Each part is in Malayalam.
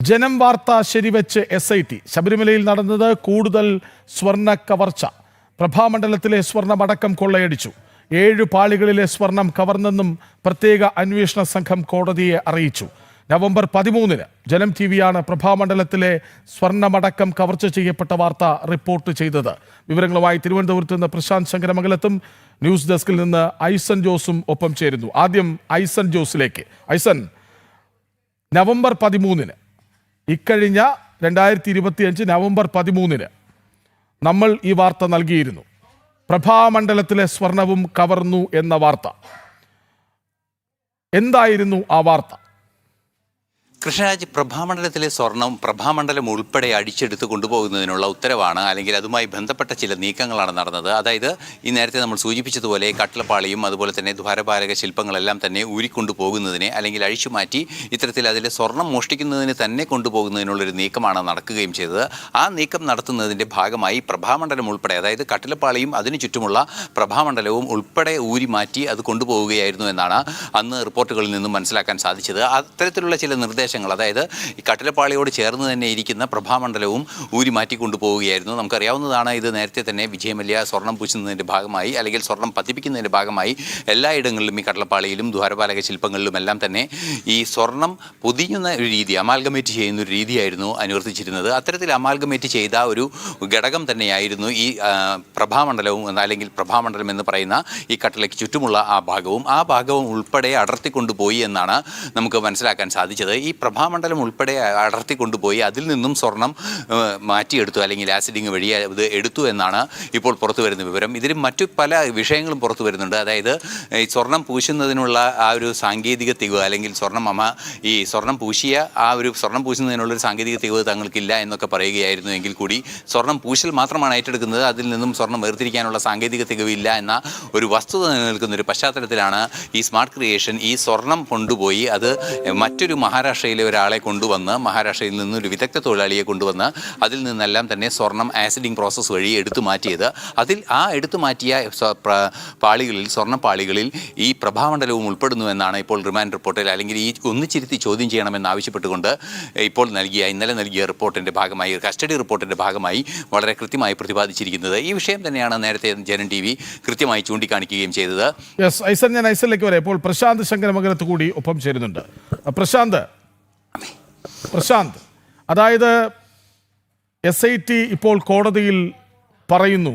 ജനം വാർത്ത ശരിവെച്ച് SIT. ശബരിമലയിൽ നടന്നത് കൂടുതൽ സ്വർണ്ണ കവർച്ച. പ്രഭാമണ്ഡലത്തിലെ സ്വർണ്ണമടക്കം കൊള്ളയടിച്ചു. 7 പാളികളിലെ സ്വർണം കവർന്നെന്നും പ്രത്യേക അന്വേഷണ സംഘം കോടതിയെ അറിയിച്ചു. നവംബർ 13-ന് ജനം ടിവിയാണ് പ്രഭാമണ്ഡലത്തിലെ സ്വർണ്ണമടക്കം കവർച്ച ചെയ്യപ്പെട്ട വാർത്ത റിപ്പോർട്ട് ചെയ്തത്. വിവരങ്ങളുമായി തിരുവനന്തപുരത്ത് നിന്ന് പ്രശാന്ത് ശങ്കരമംഗലത്തും ന്യൂസ് ഡെസ്കിൽ നിന്ന് ഐസൻ ജോസും ഒപ്പം ചേരുന്നു. ആദ്യം ഐസൻ ജോസിലേക്ക്. ഐസൻ, നവംബർ 13-ന് ഇക്കഴിഞ്ഞ 2025 നവംബർ 13-ന് നമ്മൾ ഈ വാർത്ത നൽകിയിരുന്നു. പ്രഭാമണ്ഡലത്തിലെ സ്വർണവും കവർന്നു എന്ന വാർത്ത. എന്തായിരുന്നു ആ വാർത്ത? കൃഷ്ണരാജ്, പ്രഭാമണ്ഡലത്തിലെ സ്വർണം പ്രഭാമണ്ഡലം ഉൾപ്പെടെ അടിച്ചെടുത്ത് കൊണ്ടുപോകുന്നതിനുള്ള ഉത്തരവാണ്, അല്ലെങ്കിൽ അതുമായി ബന്ധപ്പെട്ട ചില നീക്കങ്ങളാണ് നടന്നത്. അതായത് ഈ നേരത്തെ നമ്മൾ സൂചിപ്പിച്ചതുപോലെ കട്ടളപ്പാളിയും അതുപോലെ തന്നെ ദ്വാരപാലക ശില്പങ്ങളെല്ലാം തന്നെ ഊരിക്കൊണ്ടുപോകുന്നതിനെ അല്ലെങ്കിൽ അഴിച്ചുമാറ്റി ഇത്തരത്തിൽ അതിലെ സ്വർണം മോഷ്ടിക്കുന്നതിന് തന്നെ കൊണ്ടുപോകുന്നതിനുള്ളൊരു നീക്കമാണ് നടക്കുകയും ചെയ്തത്. ആ നീക്കം നടത്തുന്നതിൻ്റെ ഭാഗമായി പ്രഭാമണ്ഡലം ഉൾപ്പെടെ, അതായത് കട്ടളപ്പാളിയും അതിനു ചുറ്റുമുള്ള പ്രഭാമണ്ഡലവും ഉൾപ്പെടെ ഊരി മാറ്റി അത് കൊണ്ടുപോവുകയായിരുന്നു എന്നാണ് അന്ന് റിപ്പോർട്ടുകളിൽ നിന്നും മനസ്സിലാക്കാൻ സാധിച്ചത്. അത്തരത്തിലുള്ള ചില നിർദ്ദേശങ്ങൾ, അതായത് ഈ കട്ടളപ്പാളിയോട് ചേർന്ന് തന്നെ ഇരിക്കുന്ന പ്രഭാമണ്ഡലവും ഊരി മാറ്റി കൊണ്ടുപോവുകയായിരുന്നു. നമുക്കറിയാവുന്നതാണ്, ഇത് നേരത്തെ തന്നെ വിജയമല്യ സ്വർണം പൂശുന്നതിൻ്റെ ഭാഗമായി അല്ലെങ്കിൽ സ്വർണം പതിപ്പിക്കുന്നതിൻ്റെ ഭാഗമായി എല്ലായിടങ്ങളിലും ഈ കട്ടളപ്പാളിയിലും ദ്വാരപാലക ശില്പങ്ങളിലുമെല്ലാം തന്നെ ഈ സ്വർണം പൊതിയുന്ന ഒരു രീതി, അമാൽഗമേറ്റ് ചെയ്യുന്ന ഒരു രീതിയായിരുന്നു അനുവർത്തിച്ചിരുന്നത്. അത്തരത്തിൽ അമാൽഗമേറ്റ് ചെയ്ത ഒരു ഘടകം തന്നെയായിരുന്നു ഈ പ്രഭാമണ്ഡലവും, അല്ലെങ്കിൽ പ്രഭാമണ്ഡലം എന്ന് പറയുന്ന ഈ കട്ടളയ്ക്ക് ചുറ്റുമുള്ള ആ ഭാഗവും ഉൾപ്പെടെ അടർത്തിക്കൊണ്ടുപോയി എന്നാണ് നമുക്ക് മനസ്സിലാക്കാൻ സാധിച്ചത്. ഈ പ്രഭാമണ്ഡലം ഉൾപ്പെടെ അടർത്തിക്കൊണ്ടുപോയി അതിൽ നിന്നും സ്വർണം മാറ്റിയെടുത്തു, അല്ലെങ്കിൽ ആസിഡിങ് വഴി ഇത് എടുത്തു എന്നാണ് ഇപ്പോൾ പുറത്തു വരുന്ന വിവരം. ഇതിൽ മറ്റു പല വിഷയങ്ങളും പുറത്തു വരുന്നുണ്ട്. അതായത് ഈ സ്വർണം പൂശുന്നതിനുള്ള ആ ഒരു സാങ്കേതിക തികവ്, അല്ലെങ്കിൽ ഈ സ്വർണം പൂശുന്നതിനുള്ളൊരു സാങ്കേതിക തികവ് തങ്ങൾക്കില്ല എന്നൊക്കെ പറയുകയായിരുന്നു. എങ്കിൽ കൂടി സ്വർണം പൂശൽ മാത്രമാണ് ഏറ്റെടുക്കുന്നത്, അതിൽ നിന്നും സ്വർണം വേർതിരിക്കാനുള്ള സാങ്കേതിക തികവില്ല എന്ന ഒരു വസ്തുത നിലനിൽക്കുന്ന ഒരു പശ്ചാത്തലത്തിലാണ് ഈ സ്മാർട്ട് ക്രിയേഷൻ ഈ സ്വർണം കൊണ്ടുപോയി അത് മറ്റൊരു മഹാരാഷ്ട്രയിലെ ഒരാളെ കൊണ്ടുവന്ന്, മഹാരാഷ്ട്രയിൽ നിന്നൊരു വിദഗ്ധ തൊഴിലാളിയെ കൊണ്ടുവന്ന് അതിൽ നിന്നെല്ലാം തന്നെ സ്വർണം ആസിഡിങ് പ്രോസസ്സ് വഴി എടുത്തു മാറ്റിയത്. അതിൽ ആ എടുത്തു മാറ്റിയ സ്വർണ്ണപ്പാളികളിൽ ഈ പ്രഭാമണ്ഡലവും ഉൾപ്പെടുന്നു എന്നാണ് ഇപ്പോൾ റിമാൻഡ് റിപ്പോർട്ടിൽ, അല്ലെങ്കിൽ ഈ ഒന്നിച്ചിരുത്തി ചോദ്യം ചെയ്യണമെന്ന് ആവശ്യപ്പെട്ടുകൊണ്ട് ഇന്നലെ നൽകിയ റിപ്പോർട്ടിൻ്റെ ഭാഗമായി, കസ്റ്റഡി റിപ്പോർട്ടിൻ്റെ ഭാഗമായി വളരെ കൃത്യമായി പ്രതിപാദിച്ചിരിക്കുന്നത്. ഈ വിഷയം തന്നെയാണ് നേരത്തെ ജനം TV കൃത്യമായി ചൂണ്ടിക്കാണിക്കുകയും ചെയ്തത്. ഐസൻ, ഞാൻ ഐസനിലേക്ക് വരാം. ഇപ്പോൾ പ്രശാന്ത് ശങ്കരമംഗലത്ത് കൂടി ഒപ്പം ചേരുന്നുണ്ട്. പ്രശാന്ത്, അതായത് SIT ഇപ്പോൾ കോടതിയിൽ പറയുന്നു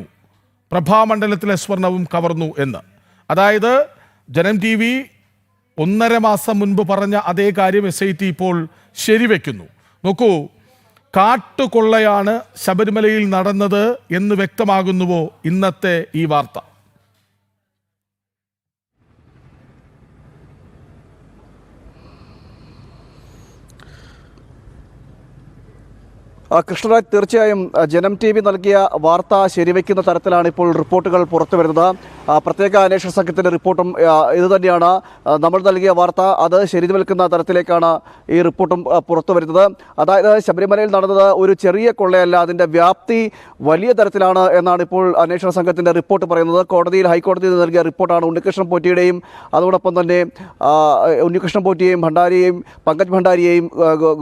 പ്രഭാമണ്ഡലത്തിലെ സ്വർണവും കവർന്നു എന്ന്. അതായത് ജനം TV 1.5 മാസം മുൻപ് പറഞ്ഞ അതേ കാര്യം SIT ഇപ്പോൾ ശരിവെക്കുന്നു. നോക്കൂ, കാട്ടുകൊള്ളയാണ് ശബരിമലയിൽ നടന്നത് എന്ന് വ്യക്തമാകുന്നുവോ ഇന്നത്തെ ഈ വാർത്ത? കൃഷ്ണരാജ്, തീർച്ചയായും ജനം TV നൽകിയ വാർത്ത ശരിവെക്കുന്ന തരത്തിലാണ് ഇപ്പോൾ റിപ്പോർട്ടുകൾ പുറത്തു വരുന്നത്. പ്രത്യേക അന്വേഷണ സംഘത്തിൻ്റെ റിപ്പോർട്ടും ഇതുതന്നെയാണ്. നമ്മൾ നൽകിയ വാർത്ത അത് ശരിവെക്കുന്ന തരത്തിലേക്കാണ് ഈ റിപ്പോർട്ടും പുറത്തു വരുന്നത്. അതായത് ശബരിമലയിൽ നടന്നത് ഒരു ചെറിയ കൊള്ളയല്ല, അതിൻ്റെ വ്യാപ്തി വലിയ തരത്തിലാണ് എന്നാണ് ഇപ്പോൾ അന്വേഷണ സംഘത്തിൻ്റെ റിപ്പോർട്ട് പറയുന്നത്. ഹൈക്കോടതിയിൽ നൽകിയ റിപ്പോർട്ടാണ്. ഉണ്ണികൃഷ്ണൻ പോറ്റിയുടെയും അതോടൊപ്പം തന്നെ ഉണ്ണികൃഷ്ണൻ പോറ്റിയെയും ഭണ്ഡാരിയെയും പങ്കജ് ഭണ്ഡാരിയെയും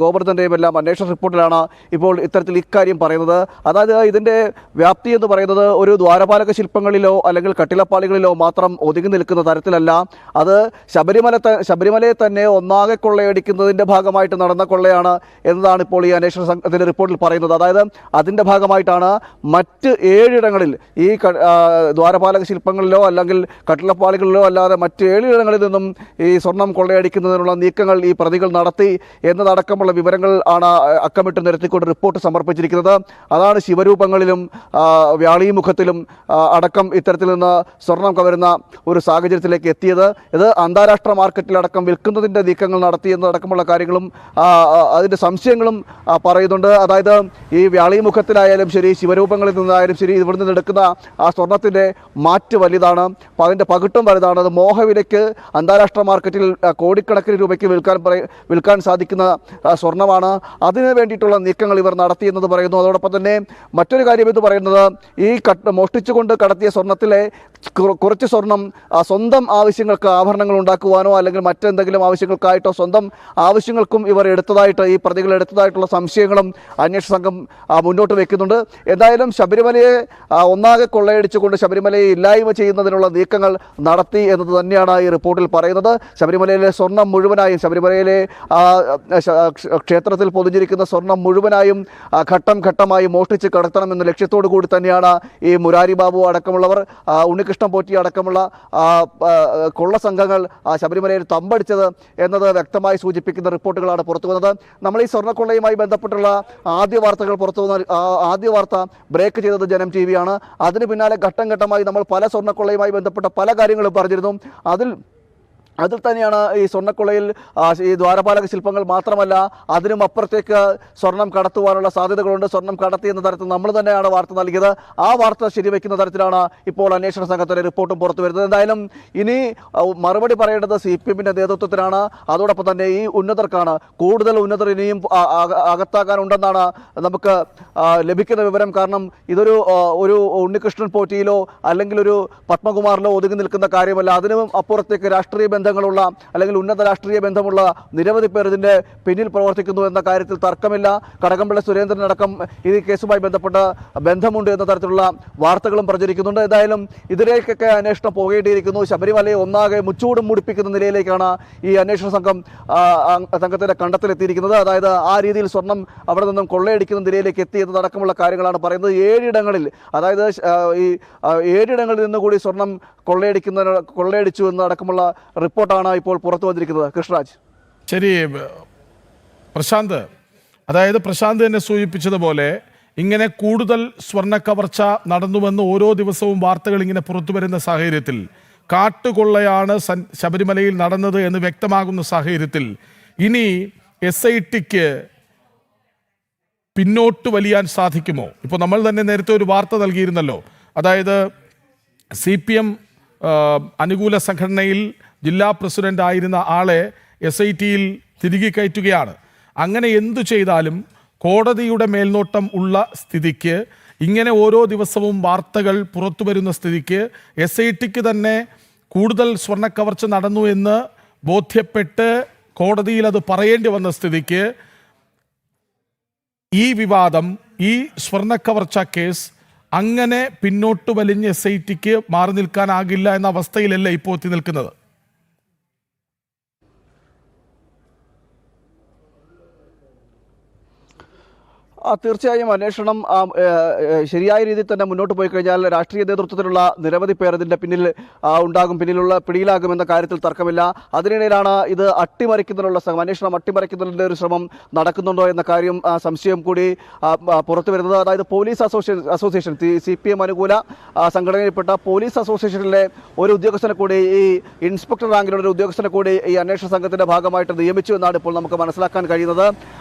ഗോവർദ്ധൻ്റെയും എല്ലാം അന്വേഷണ റിപ്പോർട്ടിലാണ് ഇപ്പോൾ ഇത്തരത്തിൽ ഇക്കാര്യം പറയുന്നത്. അതായത് ഇതിൻ്റെ വ്യാപ്തി എന്ന് പറയുന്നത് ഒരു ദ്വാരപാലക ശില്പങ്ങളിലോ അല്ലെങ്കിൽ കട്ടിളപ്പാളികളിലോ മാത്രം ഒതുങ്ങി നിൽക്കുന്ന തരത്തിലല്ല. അത് ശബരിമലയെ തന്നെ ഒന്നാകെ കൊള്ളയടിക്കുന്നതിൻ്റെ ഭാഗമായിട്ട് നടന്ന കൊള്ളയാണ് എന്നതാണ് ഇപ്പോൾ ഈ അന്വേഷണ സംഘത്തിൻ്റെ റിപ്പോർട്ടിൽ പറയുന്നത്. അതായത് അതിൻ്റെ ഭാഗമായിട്ടാണ് മറ്റ് 7 ഇടങ്ങളിൽ ഈ ദ്വാരപാലക ശില്പങ്ങളിലോ അല്ലെങ്കിൽ കട്ടിളപ്പാളികളിലോ അല്ലാതെ മറ്റ് 7 ഇടങ്ങളിൽ നിന്നും ഈ സ്വർണം കൊള്ളയടിക്കുന്നതിനുള്ള നീക്കങ്ങൾ ഈ പ്രതികൾ നടത്തി എന്നതടക്കമുള്ള വിവരങ്ങൾ ആണ് അക്കമിട്ട് നിരത്തിക്കൊണ്ട് റിപ്പോർട്ട് സമർപ്പിച്ചിരിക്കുന്നത്. അതാണ് ശിവരൂപങ്ങളിലും വ്യാളീമുഖത്തിലും അടക്കം ഇത്തരത്തിൽ നിന്ന് സ്വർണം കവരുന്ന ഒരു സാഹചര്യത്തിലേക്ക് എത്തിയത്. ഇത് അന്താരാഷ്ട്ര മാർക്കറ്റിലടക്കം വിൽക്കുന്നതിൻ്റെ നീക്കങ്ങൾ നടത്തിയെന്നതടക്കമുള്ള കാര്യങ്ങളും അതിൻ്റെ സംശയങ്ങളും പറയുന്നുണ്ട്. അതായത് ഈ വ്യാളീമുഖത്തിലായാലും ശരി, ശിവരൂപങ്ങളിൽ നിന്നായാലും ശരി, ഇവിടെ നിന്ന് എടുക്കുന്ന ആ സ്വർണത്തിൻ്റെ മാറ്റ് വലുതാണ്, അതിൻ്റെ പകിട്ടും വലുതാണ്. അത് മോഹവിലയ്ക്ക് അന്താരാഷ്ട്ര മാർക്കറ്റിൽ കോടിക്കണക്കിന് രൂപയ്ക്ക് വിൽക്കാൻ സാധിക്കുന്ന സ്വർണമാണ്. അതിനു വേണ്ടിയിട്ടുള്ള നീക്കങ്ങൾ ഇവർ നടത്തിയെന്നത് പറയുന്നു. അതോടൊപ്പം തന്നെ മറ്റൊരു കാര്യം എന്ന് പറയുന്നത് ഈ മോഷ്ടിച്ചുകൊണ്ട് കടത്തിയ സ്വർണത്തിലെ കുറച്ച് സ്വർണം സ്വന്തം ആവശ്യങ്ങൾക്ക് ആഭരണങ്ങൾ ഉണ്ടാക്കുവാനോ അല്ലെങ്കിൽ മറ്റെന്തെങ്കിലും ആവശ്യങ്ങൾക്കായിട്ടോ സ്വന്തം ആവശ്യങ്ങൾക്കും ഇവർ എടുത്തതായിട്ട് ഈ പ്രതികൾ എടുത്തതായിട്ടുള്ള സംശയങ്ങളും അന്വേഷണ സംഘം മുന്നോട്ട് വെക്കുന്നുണ്ട്. എന്തായാലും ശബരിമലയെ ഒന്നാകെ കൊള്ളയടിച്ചുകൊണ്ട് ശബരിമലയെ ഇല്ലായ്മ ചെയ്യുന്നതിനുള്ള നീക്കങ്ങൾ നടത്തി എന്നത് തന്നെയാണ് ഈ റിപ്പോർട്ടിൽ പറയുന്നത്. ശബരിമലയിലെ സ്വർണം മുഴുവനായും ശബരിമലയിലെ ക്ഷേത്രത്തിൽ പൊതിഞ്ഞിരിക്കുന്ന സ്വർണം മുഴുവനായും ഘട്ടം ഘട്ടമായി മോഷ്ടിച്ച് കടത്തണമെന്ന ലക്ഷ്യത്തോടു കൂടി തന്നെയാണ് ഈ മുരാരി ബാബു അടക്കമുള്ളവർ ഉണ്ണികൃഷ്ണൻ പോറ്റി അടക്കമുള്ള കൊള്ള സംഘങ്ങൾ ശബരിമലയിൽ തമ്പടിച്ചത് എന്നത് വ്യക്തമായി സൂചിപ്പിക്കുന്ന റിപ്പോർട്ടുകളാണ് പുറത്തു വന്നത്. നമ്മൾ ഈ സ്വർണ്ണക്കൊള്ളയുമായി ബന്ധപ്പെട്ടുള്ള ആദ്യ വാർത്തകൾ പുറത്തു വന്ന ആദ്യ വാർത്ത ബ്രേക്ക് ചെയ്തത് ജനം TV ആണ്. അതിന് പിന്നാലെ ഘട്ടം ഘട്ടമായി നമ്മൾ പല സ്വർണ്ണക്കൊള്ളയുമായി ബന്ധപ്പെട്ട പല കാര്യങ്ങളും പറഞ്ഞിരുന്നു. അതിൽ തന്നെയാണ് ഈ സ്വർണ്ണക്കൊള്ളയിൽ ഈ ദ്വാരപാലക ശില്പങ്ങൾ മാത്രമല്ല അതിനും അപ്പുറത്തേക്ക് സ്വർണം കടത്തുവാനുള്ള സാധ്യതകളുണ്ട്. സ്വർണം കടത്തി എന്ന തരത്തിൽ നമ്മൾ തന്നെയാണ് വാർത്ത നൽകിയത്. ആ വാർത്ത ശരിവെക്കുന്ന തരത്തിലാണ് ഇപ്പോൾ അന്വേഷണ സംഘത്തിൻ്റെ റിപ്പോർട്ടും പുറത്തു വരുന്നത്. എന്തായാലും ഇനി മറുപടി പറയേണ്ടത് CPM-ന്റെ നേതൃത്വത്തിനാണ്. അതോടൊപ്പം തന്നെ ഈ ഉന്നതർക്കാണ്. കൂടുതൽ ഉന്നതർ ഇനിയും അകത്താക്കാനുണ്ടെന്നാണ് നമുക്ക് ലഭിക്കുന്ന വിവരം. കാരണം ഇതൊരു ഉണ്ണികൃഷ്ണൻ പോറ്റിയിലോ അല്ലെങ്കിൽ ഒരു പത്മകുമാറിലോ ഒതുങ്ങി നിൽക്കുന്ന കാര്യമല്ല. അതിനും അപ്പുറത്തേക്ക് രാഷ്ട്രീയ ബന്ധങ്ങളുള്ള അല്ലെങ്കിൽ ഉന്നത രാഷ്ട്രീയ ബന്ധമുള്ള നിരവധി പേർ ഇതിന്റെ പിന്നിൽ പ്രവർത്തിക്കുന്നു എന്ന കാര്യത്തിൽ തർക്കമില്ല. കടകംപള്ളി സുരേന്ദ്രൻ അടക്കം ഈ കേസുമായി ബന്ധപ്പെട്ട ബന്ധമുണ്ട് എന്ന തരത്തിലുള്ള വാർത്തകളും പ്രചരിക്കുന്നുണ്ട്. ഏതായാലും ഇതിലേക്കൊക്കെ അന്വേഷണം പോകേണ്ടിയിരിക്കുന്നു. ശബരിമലയെ ഒന്നാകെ മുച്ചൂടും മുടിപ്പിക്കുന്ന നിലയിലേക്കാണ് ഈ അന്വേഷണ സംഘത്തിന്റെ കണ്ടെത്തലെത്തിയിരിക്കുന്നത്. അതായത് ആ രീതിയിൽ സ്വർണം അവിടെ നിന്നും കൊള്ളയടിക്കുന്ന നിലയിലേക്ക് എത്തിയെന്നതടക്കമുള്ള കാര്യങ്ങളാണ് പറയുന്നത്. 7 ഇടങ്ങളിൽ അതായത് ഈ 7 ഇടങ്ങളിൽ നിന്നുകൂടി സ്വർണം കൊള്ളയടിച്ചു എന്നടക്കമുള്ള റിപ്പോർട്ടാണ് ഇപ്പോൾ പുറത്തു വന്നിരിക്കുന്നത്. കൃഷ്ണരാജ്. ശരി പ്രശാന്ത്, അതായത് പ്രശാന്ത് തന്നെ സൂചിപ്പിച്ചതുപോലെ ഇങ്ങനെ കൂടുതൽ സ്വർണ്ണ കവർച്ച നടന്നുവെന്ന് ഓരോ ദിവസവും വാർത്തകൾ ഇങ്ങനെ പുറത്തു വരുന്ന സാഹചര്യത്തിൽ കാട്ടുകൊള്ളയാണ് ശബരിമലയിൽ നടന്നത് എന്ന് വ്യക്തമാകുന്ന സാഹചര്യത്തിൽ ഇനി SITക്ക് പിന്നോട്ട് വലിയാൻ സാധിക്കുമോ? ഇപ്പോൾ നമ്മൾ തന്നെ നേരത്തെ ഒരു വാർത്ത നൽകിയിരുന്നല്ലോ. അതായത് CPM അനുകൂല സംഘടനയിൽ ജില്ലാ പ്രസിഡന്റ് ആയിരുന്ന ആളെ SITയിൽ തിരികെ കയറ്റുകയാണ്. അങ്ങനെ എന്തു ചെയ്താലും കോടതിയുടെ മേൽനോട്ടം ഉള്ള സ്ഥിതിക്ക് ഇങ്ങനെ ഓരോ ദിവസവും വാർത്തകൾ പുറത്തു വരുന്ന സ്ഥിതിക്ക് SITക്ക് തന്നെ കൂടുതൽ സ്വർണ്ണക്കവർച്ച നടന്നു എന്ന് ബോധ്യപ്പെട്ട് കോടതിയിൽ അത് പറയേണ്ടി വന്ന സ്ഥിതിക്ക് ഈ വിവാദം, ഈ സ്വർണ്ണക്കവർച്ച കേസ് അങ്ങനെ പിന്നോട്ട് വലിഞ്ഞ് SITക്ക് മാറി നിൽക്കാനാകില്ല എന്ന അവസ്ഥയിലല്ല ഇപ്പോൾ എത്തി നിൽക്കുന്നത്. തീർച്ചയായും അന്വേഷണം ശരിയായ രീതിയിൽ തന്നെ മുന്നോട്ട് പോയി കഴിഞ്ഞാൽ രാഷ്ട്രീയ നേതൃത്വത്തിലുള്ള നിരവധി പേർ ഇതിൻ്റെ പിന്നിൽ ഉണ്ടാകും, പിടിയിലാകുമെന്ന കാര്യത്തിൽ തർക്കമില്ല. അതിനിടയിലാണ് ഇത് അന്വേഷണം അട്ടിമറിക്കുന്നതിൻ്റെ ഒരു ശ്രമം നടക്കുന്നുണ്ടോ എന്ന കാര്യം സംശയം കൂടി പുറത്തു വരുന്നത്. അതായത് പോലീസ് അസോസിയേഷൻ CPM അനുകൂല സംഘടനയിൽപ്പെട്ട പോലീസ് അസോസിയേഷനിലെ ഒരു ഉദ്യോഗസ്ഥനെ കൂടി ഈ ഇൻസ്പെക്ടർ റാങ്കിലുള്ള ഒരു ഉദ്യോഗസ്ഥനെ കൂടി ഈ അന്വേഷണ സംഘത്തിൻ്റെ ഭാഗമായിട്ട് നിയമിച്ചു എന്നാണ് ഇപ്പോൾ നമുക്ക് മനസ്സിലാക്കാൻ കഴിയുന്നത്.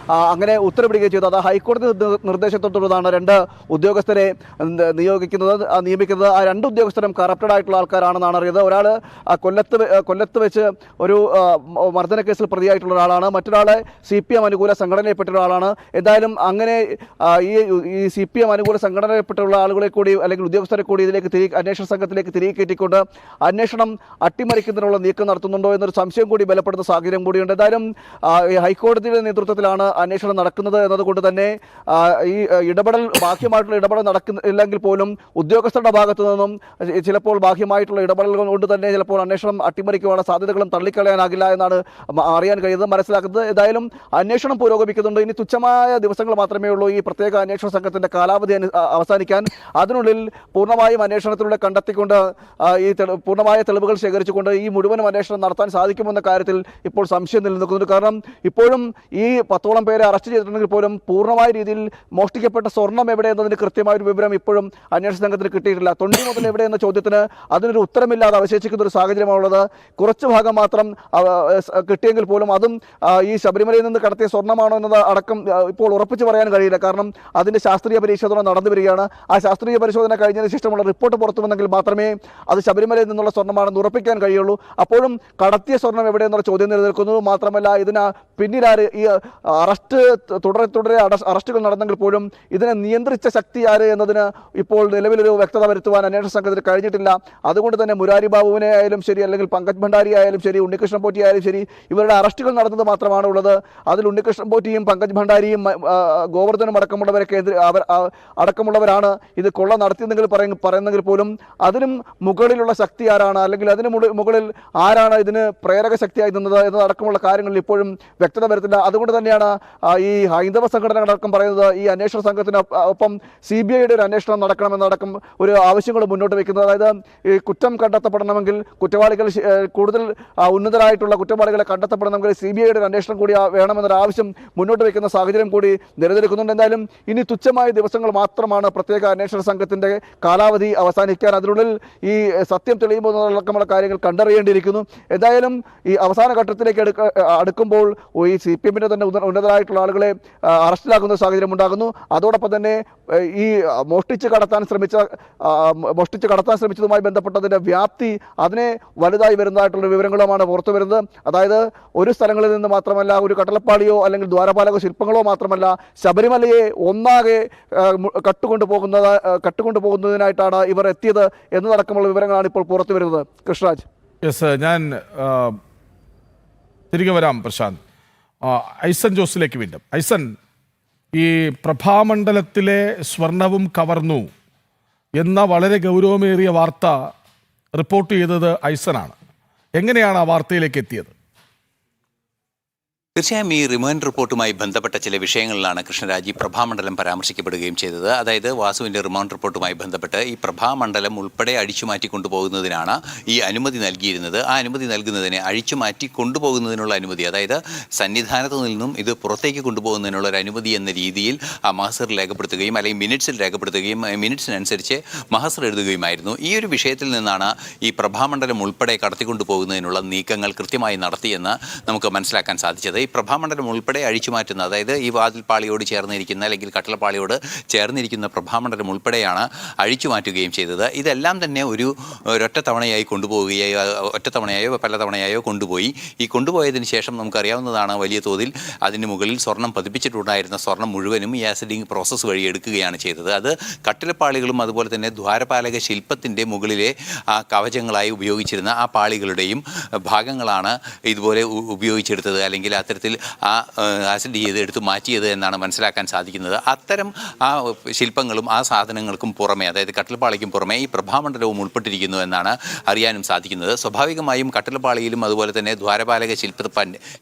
അങ്ങനെ ഉത്തരവിടുകയും ചെയ്തു. അത് ഹൈക്കോടതി നിർദ്ദേശത്തെ തുടർന്നാണ് 2 ഉദ്യോഗസ്ഥരെ നിയമിക്കുന്നത്. ആ 2 ഉദ്യോഗസ്ഥരും കറപ്റ്റഡ് ആയിട്ടുള്ള ആൾക്കാരാണെന്നാണ് അറിയുന്നത്. ഒരാൾ കൊല്ലത്ത് വെച്ച് ഒരു മർദ്ദന കേസിൽ പ്രതിയായിട്ടുള്ള ഒരാളാണ്. മറ്റൊരാളെ CPM അനുകൂല സംഘടനയിൽപ്പെട്ട ഒരാളാണ്. എന്തായാലും അങ്ങനെ ഈ CPM അനുകൂല സംഘടനയിൽപ്പെട്ടുള്ള ആളുകളെ കൂടി അല്ലെങ്കിൽ ഉദ്യോഗസ്ഥരെ കൂടി ഇതിലേക്ക് അന്വേഷണ സംഘത്തിലേക്ക് തിരികെ കയറ്റിക്കൊണ്ട് അന്വേഷണം അട്ടിമറിക്കുന്നതിനുള്ള നീക്കം നടത്തുന്നുണ്ടോ എന്നൊരു സംശയം കൂടി ബലപ്പെടുന്ന സാഹചര്യം കൂടിയുണ്ട്. എന്തായാലും ഹൈക്കോടതിയുടെ നേതൃത്വത്തിലാണ് അന്വേഷണം നടക്കുന്നത് എന്നതുകൊണ്ട് തന്നെ ഈ ബാഹ്യമായിട്ടുള്ള ഇടപെടൽ നടക്കുന്നില്ലെങ്കിൽ പോലും ഉദ്യോഗസ്ഥരുടെ ഭാഗത്തു നിന്നും ചിലപ്പോൾ ബാഹ്യമായിട്ടുള്ള ഇടപെടലുകൾ കൊണ്ട് തന്നെ ചിലപ്പോൾ അന്വേഷണം അട്ടിമറിക്കുവാനുള്ള സാധ്യതകളും തള്ളിക്കളയാനാകില്ല എന്നാണ് അറിയാൻ കഴിയുന്നത്, മനസ്സിലാക്കുന്നത്. ഏതായാലും അന്വേഷണം പുരോഗമിക്കുന്നുണ്ട്. ഇനി തുച്ഛമായ ദിവസങ്ങൾ മാത്രമേ ഉള്ളൂ ഈ പ്രത്യേക അന്വേഷണ സംഘത്തിന്റെ കാലാവധി അവസാനിക്കാൻ. അതിനുള്ളിൽ പൂർണ്ണമായും അന്വേഷണത്തിലൂടെ കണ്ടെത്തിക്കൊണ്ട് ഈ പൂർണ്ണമായ തെളിവുകൾ ശേഖരിച്ചുകൊണ്ട് ഈ മുഴുവനും അന്വേഷണം നടത്താൻ സാധിക്കുമെന്ന കാര്യത്തിൽ ഇപ്പോൾ സംശയം നിലനിൽക്കുന്നുണ്ട്. കാരണം ഇപ്പോഴും ഈ 10ഓളം പേരെ അറസ്റ്റ് ചെയ്തിട്ടുണ്ടെങ്കിൽ പോലും പൂർണ്ണമായ രീതിയിൽ മോഷ്ടിക്കപ്പെട്ട സ്വർണം എവിടെ എന്നതിന് കൃത്യമായ ഒരു വിവരം ഇപ്പോഴും അന്വേഷണ സംഘത്തിന് കിട്ടിയിട്ടില്ല. തൊണ്ടി മുതൽ എവിടെ എന്ന ചോദ്യത്തിന് അതിനൊരു ഉത്തരമില്ലാതെ അവശേഷിക്കുന്ന ഒരു സാഹചര്യമാണുള്ളത്. കുറച്ച് ഭാഗം മാത്രം കിട്ടിയെങ്കിൽ പോലും അതും ഈ ശബരിമലയിൽ നിന്ന് കടത്തിയ സ്വർണ്ണമാണോ എന്നത് അടക്കം ഇപ്പോൾ ഉറപ്പിച്ച് പറയാൻ കഴിയില്ല. കാരണം അതിന്റെ ശാസ്ത്രീയ പരിശോധന നടന്നു വരികയാണ്. ആ ശാസ്ത്രീയ പരിശോധന കഴിഞ്ഞതിന് ശേഷമുള്ള റിപ്പോർട്ട് പുറത്തു വന്നെങ്കിൽ മാത്രമേ അത് ശബരിമലയിൽ നിന്നുള്ള സ്വർണ്ണമാണെന്ന് ഉറപ്പിക്കാൻ കഴിയുള്ളൂ. അപ്പോഴും കടത്തിയ സ്വർണം എവിടെ എന്നുള്ള ചോദ്യം നിലനിൽക്കുന്നു. മാത്രമല്ല ഇതിന് പിന്നിലാര് ഈ തുടരെ അറസ്റ്റുകൾ നടന്നെങ്കിൽ പോലും ഇതിനെ നിയന്ത്രിച്ച ശക്തി ആര് എന്നതിന് ഇപ്പോൾ നിലവിലൊരു വ്യക്തത വരുത്തുവാൻ അന്വേഷണ സംഘത്തിന് കഴിഞ്ഞിട്ടില്ല. അതുകൊണ്ട് തന്നെ മുരാരി ബാബുവിനെ ആയാലും ശരി, അല്ലെങ്കിൽ പങ്കജ് ഭണ്ഡാരി ആയാലും ശരി, ഉണ്ണികൃഷ്ണൻ പോറ്റി ആയാലും ശരി, ഇവരുടെ അറസ്റ്റുകൾ നടന്നത് മാത്രമാണ് ഉള്ളത്. അതിൽ ഉണ്ണികൃഷ്ണൻ പോറ്റിയും പങ്കജ് ഭണ്ഡാരിയും ഗോവർദ്ധനും അടക്കമുള്ളവരാണ് ഇത് കൊള്ള നടത്തിയെന്നെങ്കിൽ പറയുന്നെങ്കിൽ പോലും അതിനും മുകളിലുള്ള ശക്തി ആരാണ്, അല്ലെങ്കിൽ അതിന് മുകളിൽ ആരാണ് ഇതിന് പ്രേരക ശക്തിയായി നിന്നത് എന്നതടക്കമുള്ള കാര്യങ്ങളിൽ ഇപ്പോഴും വ്യക്തത വരുത്തില്ല. അതുകൊണ്ട് തന്നെയാണ് ഈ ഹൈന്ദവ സംഘടനകളടക്കം പറയുന്നത് ഈ അന്വേഷണ സംഘത്തിന് ഒപ്പം CBIയുടെ ഒരു അന്വേഷണം നടക്കണമെന്നടക്കം ഒരു ആവശ്യങ്ങൾ മുന്നോട്ട് വയ്ക്കുന്നത്. അതായത് ഈ കുറ്റം കണ്ടെത്തപ്പെടണമെങ്കിൽ, കുറ്റവാളികൾ കൂടുതൽ ഉന്നതരായിട്ടുള്ള കുറ്റവാളികളെ കണ്ടെത്തപ്പെടണമെങ്കിൽ CBIയുടെ ഒരു അന്വേഷണം കൂടി വേണമെന്നൊരു ആവശ്യം മുന്നോട്ട് വയ്ക്കുന്ന സാഹചര്യം കൂടി നിലനിൽക്കുന്നുണ്ട്. എന്തായാലും ഇനി തുച്ഛമായ ദിവസങ്ങൾ മാത്രമാണ് പ്രത്യേക അന്വേഷണ സംഘത്തിന്റെ കാലാവധി അവസാനിക്കാൻ. അതിനുള്ളിൽ ഈ സത്യം തെളിയുമ്പോൾ അടക്കമുള്ള കാര്യങ്ങൾ കണ്ടറിയേണ്ടിയിരിക്കുന്നു. എന്തായാലും ഈ അവസാന ഘട്ടത്തിലേക്ക് അടുക്കുമ്പോൾ ഈ CPMന്റെ തന്നെ ഉന്നതരായിട്ടുള്ള ആളുകളെ അറസ്റ്റിലാക്കുന്ന സാഹചര്യം ഉണ്ടാകുന്നു. അതോടൊപ്പം തന്നെ ഈ മോഷ്ടിച്ച് കടത്താൻ ശ്രമിച്ചതുമായി ബന്ധപ്പെട്ടതിന്റെ വ്യാപ്തി അതിനെ വലുതായി വരുന്നതായിട്ടുള്ള വിവരങ്ങളുമാണ് പുറത്തു വരുന്നത്. അതായത് ഒരു സ്ഥലങ്ങളിൽ നിന്ന് മാത്രമല്ല, ഒരു കട്ടളപ്പാളിയോ അല്ലെങ്കിൽ ദ്വാരപാലക ശില്പങ്ങളോ മാത്രമല്ല, ശബരിമലയെ ഒന്നാകെ കട്ടുകൊണ്ടുപോകുന്നതിനായിട്ടാണ് ഇവർ എത്തിയത് എന്നതടക്കമുള്ള വിവരങ്ങളാണ് ഇപ്പോൾ പുറത്തു വരുന്നത്. കൃഷ്ണരാജ്. യെസ്, ഞാൻ തിരികെ വരാം പ്രശാന്ത്. ഐസൻ ജോസിലേക്ക് വീണ്ടും. ഐസൻ, ഈ പ്രഭാമണ്ഡലത്തിലെ സ്വർണവും കവർന്നു എന്ന വളരെ ഗൗരവമേറിയ വാർത്ത റിപ്പോർട്ട് ചെയ്തത് ഐസനാണ്. എങ്ങനെയാണ് ആ വാർത്തയിലേക്ക് എത്തിയത്? തീർച്ചയായും ഈ റിമാൻഡ് റിപ്പോർട്ടുമായി ബന്ധപ്പെട്ട ചില വിഷയങ്ങളിലാണ് കൃഷ്ണരാജ് പ്രഭാമണ്ഡലം പരാമർശിക്കപ്പെടുകയും ചെയ്തത്. അതായത് വാസുവിൻ്റെ റിമാൻഡ് റിപ്പോർട്ടുമായി ബന്ധപ്പെട്ട് ഈ പ്രഭാമണ്ഡലം ഉൾപ്പെടെ അടിച്ചുമാറ്റി കൊണ്ടുപോകുന്നതിനാണ് ഈ അനുമതി നൽകിയിരുന്നത്. ആ അനുമതി നൽകുന്നതിന് അഴിച്ചുമാറ്റി കൊണ്ടുപോകുന്നതിനുള്ള അനുമതി, അതായത് സന്നിധാനത്ത് നിന്നും ഇത് പുറത്തേക്ക് കൊണ്ടുപോകുന്നതിനുള്ള ഒരു അനുമതി എന്ന രീതിയിൽ ആ മഹസർ രേഖപ്പെടുത്തുകയും അല്ലെങ്കിൽ മിനിറ്റ്സിൽ രേഖപ്പെടുത്തുകയും മിനിറ്റ്സിനനുസരിച്ച് മഹസർ എഴുതുകയുമായിരുന്നു. ഈ ഒരു വിഷയത്തിൽ നിന്നാണ് ഈ പ്രഭാമണ്ഡലം ഉൾപ്പെടെ കടത്തിക്കൊണ്ടുപോകുന്നതിനുള്ള നീക്കങ്ങൾ കൃത്യമായി നടത്തിയെന്ന് നമുക്ക് മനസ്സിലാക്കാൻ സാധിച്ചത്. ഈ പ്രഭാമണ്ഡലം ഉൾപ്പെടെ അഴിച്ചുമാറ്റുന്ന, അതായത് ഈ വാതിൽപ്പാളിയോട് ചേർന്നിരിക്കുന്ന അല്ലെങ്കിൽ കട്ടളപ്പാളിയോട് ചേർന്നിരിക്കുന്ന പ്രഭാമണ്ഡലം ഉൾപ്പെടെയാണ് അഴിച്ചുമാറ്റുകയും ചെയ്തത്. ഇതെല്ലാം തന്നെ ഒറ്റത്തവണയായി ഒറ്റത്തവണയായോ പല തവണയായോ കൊണ്ടുപോയി. ഈ കൊണ്ടുപോയതിന് ശേഷം നമുക്കറിയാവുന്നതാണ്, വലിയ തോതിൽ അതിന് മുകളിൽ സ്വർണം പതിപ്പിച്ചിട്ടുണ്ടായിരുന്ന സ്വർണം മുഴുവനും ഈ ആസിഡിങ് പ്രോസസ്സ് വഴി എടുക്കുകയാണ് ചെയ്തത്. അത് കട്ടിലപ്പാളികളും അതുപോലെ തന്നെ ദ്വാരപാലക ശില്പത്തിൻ്റെ മുകളിലെ ആ കവചങ്ങളായി ഉപയോഗിച്ചിരുന്ന ആ പാളികളുടെയും ഭാഗങ്ങളാണ് ഇതുപോലെ ഉപയോഗിച്ചെടുത്തത്, അല്ലെങ്കിൽ അത്തരത്തിൽ ആ ആസിഡ് ചെയ്ത് എടുത്ത് മാറ്റിയത് എന്നാണ് മനസ്സിലാക്കാൻ സാധിക്കുന്നത്. അത്തരം ആ ശില്പങ്ങളും ആ സാധനങ്ങൾക്കും പുറമെ, അതായത് കട്ടിലപ്പാളിക്കും പുറമെ ഈ പ്രഭാമണ്ഡലവും ഉൾപ്പെട്ടിരിക്കുന്നു എന്നാണ് അറിയാനും സാധിക്കുന്നത്. സ്വാഭാവികമായും കട്ടിലപ്പാളിയിലും അതുപോലെ തന്നെ ദ്വാരപാലക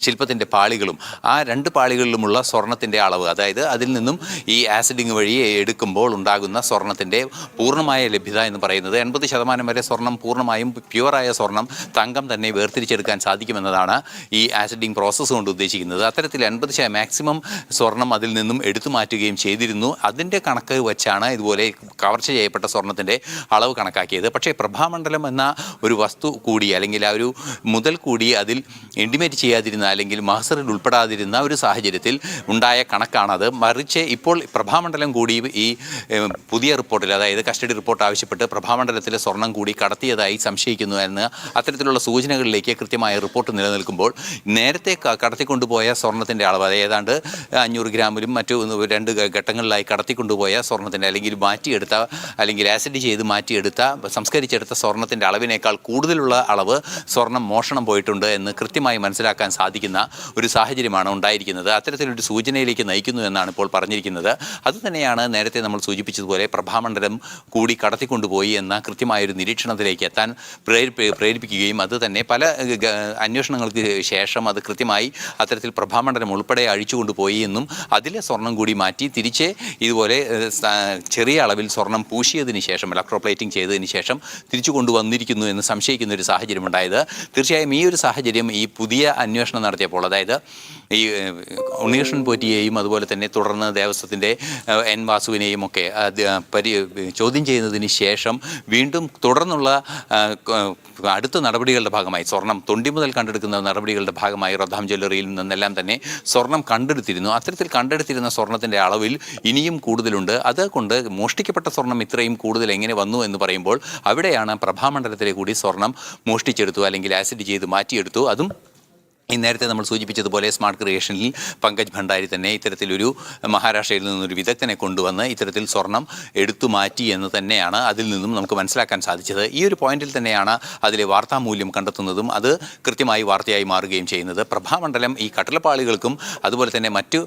ശില്പത്തിൻ്റെ പാളികളും ആ രണ്ട് പാളികളിലുമുള്ള സ്വർണത്തിൻ്റെ അളവ്, അതായത് അതിൽ നിന്നും ഈ ആസിഡിങ് വഴി എടുക്കുമ്പോൾ ഉണ്ടാകുന്ന സ്വർണത്തിൻ്റെ പൂർണ്ണമായ ലഭ്യത എന്ന് പറയുന്നത് 80% വരെ സ്വർണം പൂർണ്ണമായും പ്യുവറായ സ്വർണം, തങ്കം തന്നെ വേർതിരിച്ചെടുക്കാൻ സാധിക്കുമെന്നതാണ് ഈ ആസിഡിങ് പ്രോസസ്സ് കൊണ്ട് ഉദ്ദേശിക്കുന്നത്. അത്തരത്തിൽ 80% മാക്സിമം സ്വർണം അതിൽ നിന്നും എടുത്തു മാറ്റുകയും ചെയ്തിരുന്നു. അതിൻ്റെ കണക്ക് വെച്ചാണ് ഇതുപോലെ കവർച്ച ചെയ്യപ്പെട്ട സ്വർണത്തിൻ്റെ അളവ് കണക്കാക്കിയത്. പക്ഷേ പ്രഭാമണ്ഡലം എന്ന ഒരു വസ്തു കൂടി, അല്ലെങ്കിൽ ആ ഒരു മുതൽ കൂടി അതിൽ ഇൻറ്റിമേറ്റ് ചെയ്യാതിരുന്ന അല്ലെങ്കിൽ മഹസറിൽ ഉൾപ്പെടാതിരുന്ന ഒരു സാഹചര്യത്തിൽ ഉണ്ടായ കണക്കാണത്. മറിച്ച് ഇപ്പോൾ പ്രഭാമണ്ഡലം കൂടി ഈ പുതിയ റിപ്പോർട്ടിൽ, അതായത് കസ്റ്റഡി റിപ്പോർട്ട് ആവശ്യപ്പെട്ട് പ്രഭാമണ്ഡലത്തിലെ സ്വർണം കൂടി കടത്തിയതായി സംശയിക്കുന്നു എന്ന് അത്തരത്തിലുള്ള സൂചനകളിലേക്ക് കൃത്യമായ റിപ്പോർട്ട് നിലനിൽക്കുമ്പോൾ, നേരത്തെ കടത്തിക്കൊണ്ടുപോയ സ്വർണത്തിൻ്റെ അളവ്, അത് ഏതാണ്ട് 500 ഗ്രാമിലും മറ്റു 2 ഘട്ടങ്ങളിലായി കടത്തിക്കൊണ്ടുപോയ സ്വർണത്തിൻ്റെ, അല്ലെങ്കിൽ മാറ്റിയെടുത്ത അല്ലെങ്കിൽ ആസിഡ് ചെയ്ത് മാറ്റിയെടുത്ത സംസ്കരിച്ചെടുത്ത സ്വർണത്തിൻ്റെ അളവിനേക്കാൾ കൂടുതലുള്ള അളവ് സ്വർണം മോഷണം പോയിട്ടുണ്ട് എന്ന് കൃത്യമായി മനസ്സിലാക്കാൻ സാധിക്കുന്ന ഒരു സാഹചര്യമാണ് ഉണ്ടായിരിക്കുന്നത്. അത്തരത്തിലൊരു സൂചനയിലേക്ക് നയിക്കുന്നു എന്നാണ് ഇപ്പോൾ പറഞ്ഞിരിക്കുന്നത്. അതുതന്നെയാണ് നേരത്തെ നമ്മൾ സൂചിപ്പിച്ചതുപോലെ പ്രഭാമണ്ഡലം കൂടി കടത്തിക്കൊണ്ടുപോയി എന്ന കൃത്യമായൊരു നിരീക്ഷണത്തിലേക്ക് എത്താൻ പ്രേരിപ്പിക്കുകയും അത് തന്നെ പല അന്വേഷണങ്ങൾക്ക് ശേഷം അത് കൃത്യമായി അത്തരത്തിൽ പ്രഭാമണ്ഡലം ഉൾപ്പെടെ അഴിച്ചുകൊണ്ടുപോയി എന്നും അതിലെ സ്വർണം കൂടി മാറ്റി തിരിച്ച് ഇതുപോലെ ചെറിയ അളവിൽ സ്വർണം പൂശിയതിന് ശേഷം, ഇലക്ട്രോപ്ലേറ്റിംഗ് ചെയ്തതിന് ശേഷം തിരിച്ചു കൊണ്ടുവന്നിരിക്കുന്നു എന്ന് സംശയിക്കുന്ന ഒരു സാഹചര്യം ഉണ്ടായത്. തീർച്ചയായും ഈ ഒരു സാഹചര്യം ഈ പുതിയ അന്വേഷണം നടത്തിയപ്പോൾ, അതായത് ഈ ഉണ്ണികൃഷ്ണൻ പോറ്റിയെയും അതുപോലെ തന്നെ തുടർന്ന് ദേവസ്വത്തിൻ്റെ എൻ വാസുവിനെയും ഒക്കെ ചോദ്യം ചെയ്യുന്നതിന് ശേഷം വീണ്ടും തുടർന്നുള്ള അടുത്ത നടപടികളുടെ ഭാഗമായി സ്വർണം തൊണ്ടി മുതൽ കണ്ടെടുക്കുന്ന നടപടികളുടെ ഭാഗമായി റദ്ദാം ജ്വല്ലറിയിൽ നിന്നെല്ലാം തന്നെ സ്വർണം കണ്ടെടുത്തിരുന്നു. അത്തരത്തിൽ കണ്ടെടുത്തിരുന്ന സ്വർണത്തിൻ്റെ അളവിൽ ഇനിയും കൂടുതലുണ്ട്. അതുകൊണ്ട് മോഷ്ടിക്കപ്പെട്ട സ്വർണം ഇത്രയും കൂടുതൽ എങ്ങനെ വന്നു എന്ന് പറയുമ്പോൾ അവിടെയാണ് പ്രഭാമണ്ഡലത്തിലെ കൂടി സ്വർണം മോഷ്ടിച്ചെടുത്തു അല്ലെങ്കിൽ ആസിഡ് ചെയ്ത് മാറ്റിയെടുത്തു. അതും ഈ നേരത്തെ നമ്മൾ സൂചിപ്പിച്ചതുപോലെ സ്മാർട്ട് ക്രിയേഷനിൽ പങ്കജ് ഭണ്ഡാരി തന്നെ ഇത്തരത്തിലൊരു മഹാരാഷ്ട്രയിൽ നിന്നൊരു വിദഗ്ധനെ കൊണ്ടുവന്ന് ഇത്തരത്തിൽ സ്വർണം എടുത്തു മാറ്റി എന്ന് തന്നെയാണ് അതിൽ നിന്നും നമുക്ക് മനസ്സിലാക്കാൻ സാധിച്ചത്. ഈ ഒരു പോയിന്റിൽ തന്നെയാണ് അതിലെ വാർത്താമൂല്യം കണ്ടെത്തുന്നതും അത് കൃത്യമായി വാർത്തയായി മാറുകയും ചെയ്യുന്നത്. പ്രഭാമണ്ഡലം ഈ കട്ടളപ്പാളികൾക്കും അതുപോലെ തന്നെ മറ്റു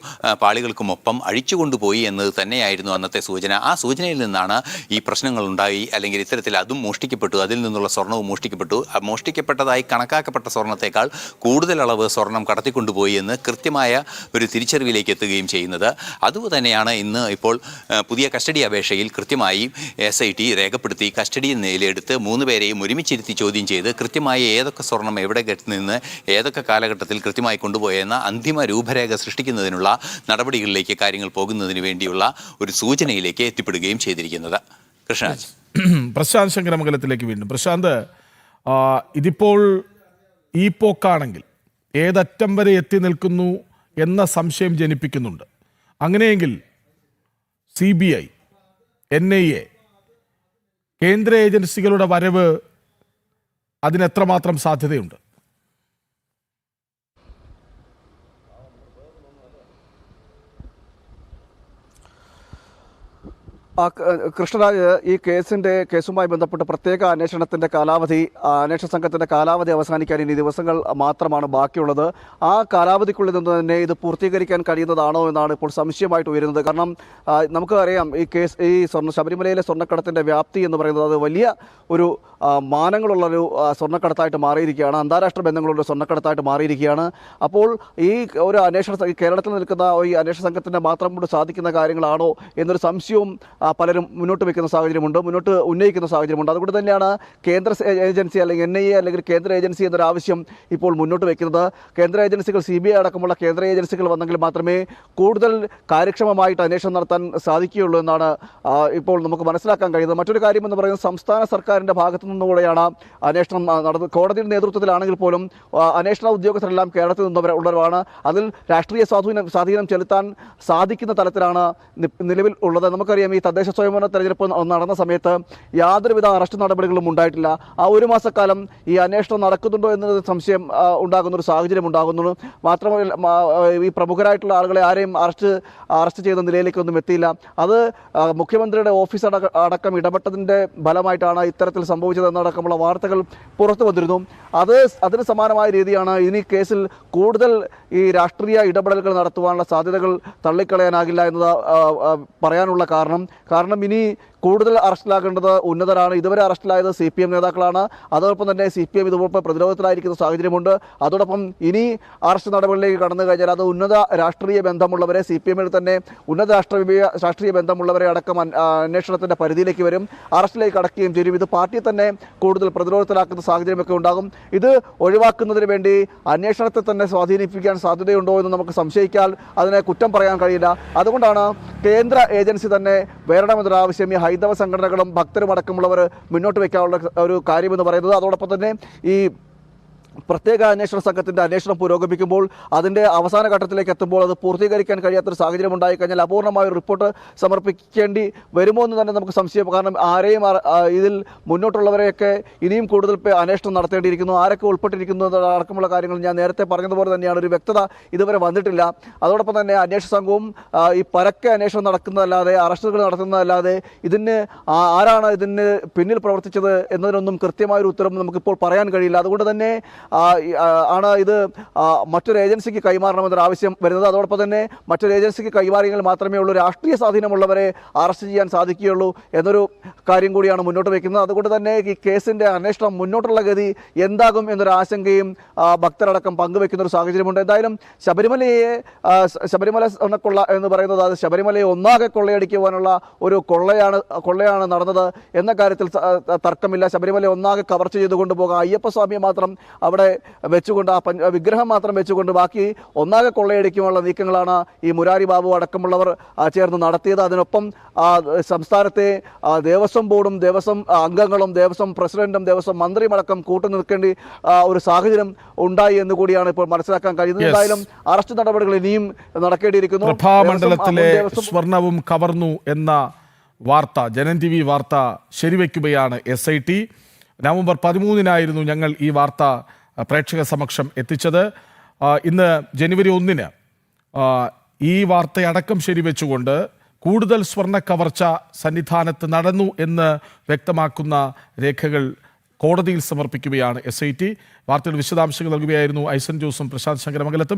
പാളികൾക്കുമൊപ്പം അഴിച്ചുകൊണ്ടുപോയി എന്നത് തന്നെയായിരുന്നു അന്നത്തെ സൂചന. ആ സൂചനയിൽ നിന്നാണ് ഈ പ്രശ്നങ്ങളുണ്ടായി, അല്ലെങ്കിൽ ഇത്തരത്തിൽ അതും മോഷ്ടിക്കപ്പെട്ടു, അതിൽ നിന്നുള്ള സ്വർണവും മോഷ്ടിക്കപ്പെട്ടു. മോഷ്ടിക്കപ്പെട്ടതായി കണക്കാക്കപ്പെട്ട സ്വർണത്തേക്കാൾ കൂടുതൽ സ്വർണം കടത്തിക്കൊണ്ടുപോയി എന്ന് കൃത്യമായ ഒരു തിരിച്ചറിവിലേക്ക് എത്തുകയും ചെയ്യുന്നത്. അതുതന്നെയാണ് ഇന്ന് ഇപ്പോൾ പുതിയ കസ്റ്റഡി അപേക്ഷയിൽ കൃത്യമായി SIT രേഖപ്പെടുത്തി കസ്റ്റഡിയിൽ നിലയെടുത്ത് 3 പേരെയും ഒരുമിച്ചിരുത്തി ചോദ്യം ചെയ്ത് കൃത്യമായി ഏതൊക്കെ സ്വർണം എവിടെ നിന്ന് ഏതൊക്കെ കാലഘട്ടത്തിൽ കൃത്യമായി കൊണ്ടുപോയെന്ന അന്തിമ രൂപരേഖ സൃഷ്ടിക്കുന്നതിനുള്ള നടപടികളിലേക്ക് കാര്യങ്ങൾ പോകുന്നതിന് വേണ്ടിയുള്ള ഒരു സൂചനയിലേക്ക് എത്തിപ്പെടുകയും ചെയ്തിരിക്കുന്നത്. കൃഷ്ണരാജ്. പ്രശാന്ത് ശങ്കരമംഗലത്തിലേക്ക് വീണ്ടും. പ്രശാന്ത്, ഇതിപ്പോൾ ഈ പോക്കാണെങ്കിൽ ഏതറ്റം വരെ എത്തി നിൽക്കുന്നു എന്ന സംശയം ജനിപ്പിക്കുന്നുണ്ട്. അങ്ങനെയെങ്കിൽ CBI, NIA, കേന്ദ്ര ഏജൻസികളുടെ വരവ് അതിനെത്രമാത്രം സാധ്യതയുണ്ട്? കൃഷ്ണരാജ്, ഈ കേസുമായി ബന്ധപ്പെട്ട് പ്രത്യേക അന്വേഷണത്തിന്റെ കാലാവധി, അന്വേഷണ സംഘത്തിന്റെ കാലാവധി അവസാനിക്കാൻ ഇനി ദിവസങ്ങൾ മാത്രമാണ് ബാക്കിയുള്ളത്. ആ കാലാവധിക്കുള്ളിൽ നിന്ന് തന്നെ ഇത് പൂർത്തീകരിക്കാൻ കഴിയുന്നതാണോ എന്നാണ് ഇപ്പോൾ സംശയമായിട്ട് ഉയരുന്നത്. കാരണം നമുക്കറിയാം, ഈ ശബരിമലയിലെ സ്വർണ്ണക്കടത്തിന്റെ വ്യാപ്തി എന്ന് പറയുന്നത് അത് വലിയ ഒരു മാനങ്ങളുള്ളൊരു സ്വർണ്ണക്കടത്തായിട്ട് മാറിയിരിക്കുകയാണ്, അന്താരാഷ്ട്ര ബന്ധങ്ങളുള്ള സ്വർണ്ണക്കടത്തായിട്ട് മാറിയിരിക്കുകയാണ്. അപ്പോൾ ഈ ഒരു കേരളത്തിൽ നിൽക്കുന്ന ഈ അന്വേഷണ സംഘത്തിന്റെ മാത്രം കൊണ്ട് സാധിക്കുന്ന കാര്യങ്ങളാണോ എന്നൊരു സംശയവും പലരും മുന്നോട്ട് ഉന്നയിക്കുന്ന സാഹചര്യമുണ്ട്. അതുകൊണ്ട് തന്നെയാണ് കേന്ദ്ര ഏജൻസി അല്ലെങ്കിൽ NIA അല്ലെങ്കിൽ കേന്ദ്ര ഏജൻസി എന്നൊരു ആവശ്യം ഇപ്പോൾ മുന്നോട്ട് വയ്ക്കുന്നത്. കേന്ദ്ര ഏജൻസികൾ, CBI അടക്കമുള്ള കേന്ദ്ര ഏജൻസികൾ വന്നെങ്കിൽ മാത്രമേ കൂടുതൽ കാര്യക്ഷമമായിട്ട് അന്വേഷണം നടത്താൻ സാധിക്കുകയുള്ളൂ എന്നാണ് ഇപ്പോൾ നമുക്ക് മനസ്സിലാക്കാൻ കഴിയുന്നത്. മറ്റൊരു കാര്യം എന്ന് പറയുന്നത്, സംസ്ഥാന സർക്കാരിൻ്റെ ഭാഗത്തു നിന്നുകൂടെയാണ് അന്വേഷണം നടന്നത്. കോടതിയുടെ നേതൃത്വത്തിലാണെങ്കിൽ പോലും അന്വേഷണ ഉദ്യോഗസ്ഥരെല്ലാം കേരളത്തിൽ നിന്നുള്ളവരാണ്. അതിൽ രാഷ്ട്രീയ സ്വാധീനം ചെലുത്താൻ സാധിക്കുന്ന തലത്തിലാണ് നിലവിൽ ഉള്ളത്. നമുക്കറിയാം, ഈ തദ്ദേശ സ്വയംഭരണ തെരഞ്ഞെടുപ്പ് നടന്ന സമയത്ത് യാതൊരുവിധ അറസ്റ്റ് നടപടികളും ഉണ്ടായിട്ടില്ല. ആ 1 മാസക്കാലം ഈ അന്വേഷണം നടക്കുന്നുണ്ടോ എന്നത് സംശയം ഉണ്ടാകുന്ന ഒരു സാഹചര്യം ഉണ്ടാകുന്നു. മാത്രമല്ല, ഈ പ്രമുഖരായിട്ടുള്ള ആളുകളെ ആരെയും അറസ്റ്റ് ചെയ്ത നിലയിലേക്കൊന്നും എത്തിയില്ല. അത് മുഖ്യമന്ത്രിയുടെ ഓഫീസ് അടക്കം ഇടപെട്ടതിൻ്റെ ഫലമായിട്ടാണ് ഇത്തരത്തിൽ സംഭവിച്ചതെന്നടക്കമുള്ള വാർത്തകൾ പുറത്തു വന്നിരുന്നു. അതിന് സമാനമായ രീതിയാണ് ഇനി കേസിൽ കൂടുതൽ ഈ രാഷ്ട്രീയ ഇടപെടലുകൾ നടത്തുവാനുള്ള സാധ്യതകൾ തള്ളിക്കളയാനാകില്ല എന്നത് പറയാനുള്ള കാരണം ഇനി കൂടുതൽ അറസ്റ്റിലാകേണ്ടത് ഉന്നതരാണ്. ഇതുവരെ അറസ്റ്റിലായത് CPM നേതാക്കളാണ്. അതോടൊപ്പം തന്നെ CPM ഇതുപോലെ പ്രതിരോധത്തിലായിരിക്കുന്ന സാഹചര്യമുണ്ട്. അതോടൊപ്പം ഇനി അറസ്റ്റ് നടപടികളിലേക്ക് കടന്നു കഴിഞ്ഞാൽ അത് ഉന്നത രാഷ്ട്രീയ ബന്ധമുള്ളവരെ, CPM തന്നെ ഉന്നത രാഷ്ട്രീയ ബന്ധമുള്ളവരെ അടക്കം അന്വേഷണത്തിൻ്റെ പരിധിയിലേക്ക് വരും, അറസ്റ്റിലേക്ക് കടക്കുകയും ചെയ്യും. ഇത് പാർട്ടിയെ തന്നെ കൂടുതൽ പ്രതിരോധത്തിലാക്കുന്ന സാഹചര്യമൊക്കെ ഉണ്ടാകും. ഇത് ഒഴിവാക്കുന്നതിന് വേണ്ടി അന്വേഷണത്തെ തന്നെ സ്വാധീനിപ്പിക്കാൻ സാധ്യതയുണ്ടോ എന്ന് നമുക്ക് സംശയിക്കാൻ, അതിനെ കുറ്റം പറയാൻ കഴിയില്ല. അതുകൊണ്ടാണ് കേന്ദ്ര ഏജൻസി തന്നെ വരണമെന്നൊരു ആവശ്യം ഈ ഹൈന്ദവ സംഘടനകളും ഭക്തരും അടക്കമുള്ളവർ മുന്നോട്ട് വയ്ക്കാനുള്ള ഒരു കാര്യമെന്ന് പറയുന്നത്. അതോടൊപ്പം തന്നെ ഈ പ്രത്യേക അന്വേഷണ സംഘത്തിൻ്റെ അന്വേഷണം പുരോഗമിക്കുമ്പോൾ അതിൻ്റെ അവസാന ഘട്ടത്തിലേക്ക് എത്തുമ്പോൾ അത് പൂർത്തീകരിക്കാൻ കഴിയാത്തൊരു സാഹചര്യം ഉണ്ടായിക്കഴിഞ്ഞാൽ അപൂർണമായ ഒരു റിപ്പോർട്ട് സമർപ്പിക്കേണ്ടി വരുമോ എന്ന് തന്നെ നമുക്ക് സംശയം. കാരണം ആരെയും ഇതിൽ മുന്നോട്ടുള്ളവരെയൊക്കെ ഇനിയും കൂടുതൽ അന്വേഷണം നടത്തേണ്ടിയിരിക്കുന്നു, ആരൊക്കെ ഉൾപ്പെട്ടിരിക്കുന്നു അടക്കമുള്ള കാര്യങ്ങൾ ഞാൻ നേരത്തെ പറഞ്ഞതുപോലെ തന്നെയാണ്, ഒരു വ്യക്തത ഇതുവരെ വന്നിട്ടില്ല. അതോടൊപ്പം തന്നെ അന്വേഷണ സംഘവും ഈ പരക്കെ അന്വേഷണം നടക്കുന്നതല്ലാതെ, അറസ്റ്റുകൾ നടത്തുന്നതല്ലാതെ ഇതിന് ആരാണ് ഇതിന് പിന്നിൽ പ്രവർത്തിച്ചത് എന്നതിനൊന്നും കൃത്യമായൊരു ഉത്തരം നമുക്കിപ്പോൾ പറയാൻ കഴിയില്ല. അതുകൊണ്ട് തന്നെ ആണ് ഇത് മറ്റൊരു ഏജൻസിക്ക് കൈമാറണമെന്നൊരു ആവശ്യം വരുന്നത്. അതോടൊപ്പം തന്നെ മറ്റൊരു ഏജൻസിക്ക് കൈമാറിയെങ്കിൽ മാത്രമേ ഉള്ളൂ രാഷ്ട്രീയ സ്വാധീനമുള്ളവരെ അറസ്റ്റ് ചെയ്യാൻ സാധിക്കുകയുള്ളൂ എന്നൊരു കാര്യം കൂടിയാണ് മുന്നോട്ട് വയ്ക്കുന്നത്. അതുകൊണ്ട് തന്നെ ഈ കേസിൻ്റെ അന്വേഷണം മുന്നോട്ടുള്ള ഗതി എന്താകും എന്നൊരു ആശങ്കയും ഭക്തരടക്കം പങ്കുവെക്കുന്ന ഒരു സാഹചര്യമുണ്ട്. എന്തായാലും ശബരിമല കൊള്ള എന്ന് പറയുന്നത് അത് ശബരിമലയെ ഒന്നാകെ കൊള്ളയടിക്കുവാനുള്ള ഒരു കൊള്ളയാണ് നടന്നത് എന്ന കാര്യത്തിൽ തർക്കമില്ല. ശബരിമല ഒന്നാകെ കവർച്ച ചെയ്ത് കൊണ്ടുപോകാം, അയ്യപ്പസ്വാമിയെ മാത്രം അവിടെ വെച്ചുകൊണ്ട്, ആ വിഗ്രഹം മാത്രം വെച്ചുകൊണ്ട് ബാക്കി ഒന്നാകെ കൊള്ളയടിക്കുവാനുള്ള നീക്കങ്ങളാണ് ഈ മുരാരി ബാബു അടക്കമുള്ളവർ ചേർന്ന് നടത്തിയത്. അതിനൊപ്പം സംസ്ഥാനത്തെ ദേവസ്വം ബോർഡും ദേവസ്വം അംഗങ്ങളും ദേവസ്വം പ്രസിഡന്റും ദേവസ്വം മന്ത്രിയും അടക്കം കൂട്ടുനിൽക്കേണ്ടി ഒരു സാഹചര്യം ഉണ്ടായി എന്ന് കൂടിയാണ് ഇപ്പോൾ മനസ്സിലാക്കാൻ കഴിയുന്നത്. എന്തായാലും അറസ്റ്റ് നടപടികൾ ഇനിയും നടക്കേണ്ടിയിരിക്കുന്നു. പ്രഭാമണ്ഡലത്തിലെ സ്വർണവും കവർന്നു എന്ന വാർത്ത, ജനം TV വാർത്ത ശരിവെക്കുകയാണ് SIT. നവംബർ 13-നായിരുന്നു ഞങ്ങൾ ഈ വാർത്ത പ്രേക്ഷക സമക്ഷം എത്തിച്ചത്. ഇന്ന് ജനുവരി 1-ന് ഈ വാർത്തയടക്കം ശരിവെച്ചുകൊണ്ട് കൂടുതൽ സ്വർണ്ണ കവർച്ച സന്നിധാനത്ത് നടന്നു എന്ന് വ്യക്തമാക്കുന്ന രേഖകൾ കോടതിയിൽ സമർപ്പിക്കുകയാണ് SIT. വാർത്തയുടെ വിശദാംശങ്ങൾ നൽകുകയായിരുന്നു ഐസൻ ജോസും പ്രശാന്ത് ശങ്കരമംഗലത്തും.